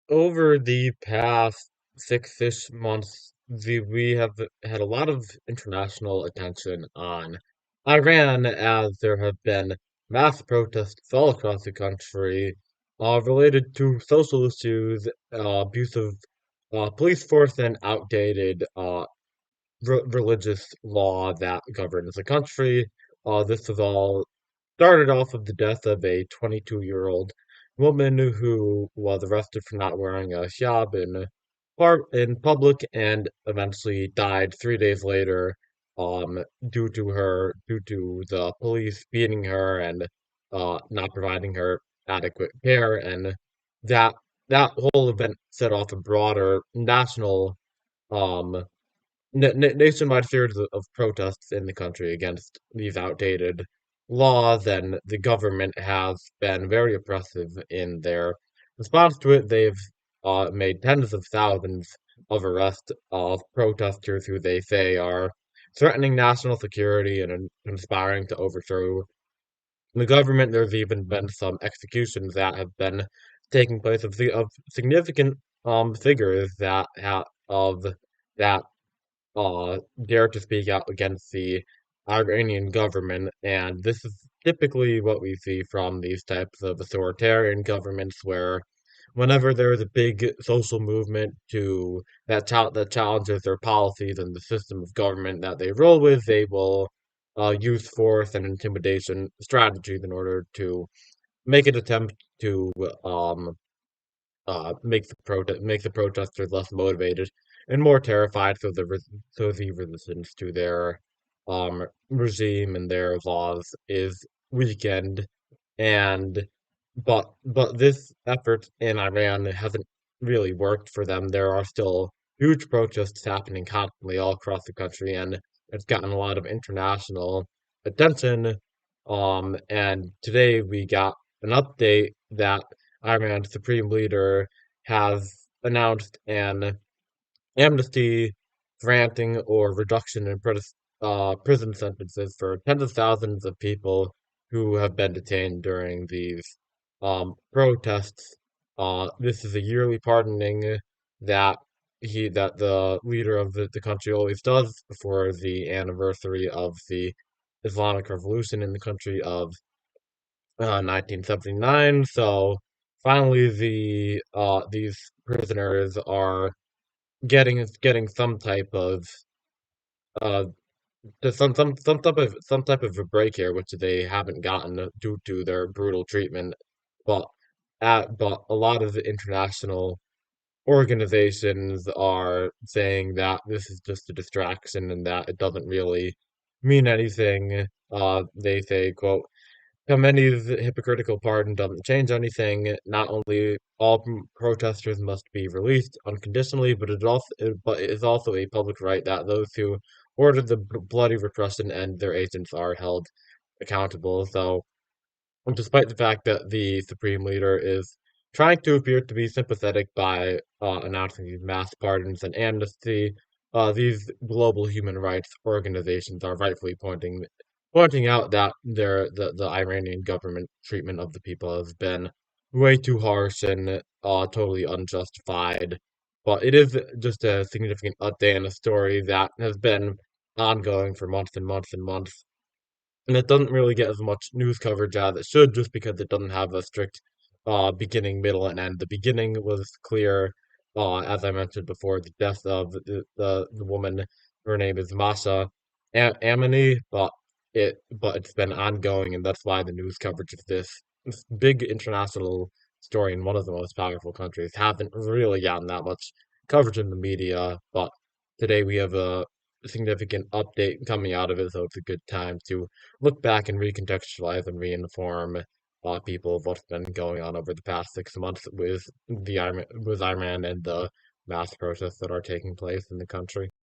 Over the past six-ish months, we have had a lot of international attention on Iran as there have been mass protests all across the country related to social issues, abuse of police force, and outdated religious law that governs the country. This was all started off with the death of a 22-year-old woman who was arrested for not wearing a hijab in public and eventually died 3 days later, um, due to the police beating her and not providing her adequate care, and that that whole event set off a broader national um nationwide series of protests in the country against these outdated laws, and the government has been very oppressive in their response to it. They've made tens of thousands of arrests of protesters who they say are threatening national security and conspiring to overthrow the government. There's even been some executions that have been taking place of significant figures of that dare to speak out against the Iranian government, and this is typically what we see from these types of authoritarian governments, where whenever there is a big social movement that challenges their policies and the system of government that they roll with, they will use force and intimidation strategies in order to make an attempt to um, make the protesters less motivated and more terrified, so the resistance to their regime and their laws is weakened. And but this effort in Iran hasn't really worked for them. There are still huge protests happening constantly all across the country, and it's gotten a lot of international attention. And today we got an update that Iran's supreme leader has announced an amnesty granting or reduction in prison sentences for tens of thousands of people who have been detained during these protests. This is a yearly pardoning that that the leader of the country always does for the anniversary of the Islamic Revolution in the country of 1979. So finally, these prisoners are getting some type of uh some type of a break here, which they haven't gotten due to their brutal treatment. But but a lot of the international organizations are saying that this is just a distraction and that it doesn't really mean anything. They say, quote, Khamenei's hypocritical pardon doesn't change anything. Not only all protesters must be released unconditionally, but it is also a public right that those who ordered the bloody repression and their agents are held accountable. So, despite the fact that the supreme leader is trying to appear to be sympathetic by announcing these mass pardons and amnesty, these global human rights organizations are rightfully pointing out that the Iranian government treatment of the people has been way too harsh and totally unjustified. But it is just a significant update and a story that has been ongoing for months and months and months, and it doesn't really get as much news coverage as it should, just because it doesn't have a strict beginning, middle, and end. The beginning was clear, as I mentioned before, the death of the woman. Her name is Masha Amini, but it's been ongoing, and that's why the news coverage of this big international story in one of the most powerful countries haven't really gotten that much coverage in the media. But today we have a significant update coming out of it, so it's a good time to look back and recontextualize and reinform people of what's been going on over the past 6 months with Iran and the mass protests that are taking place in the country.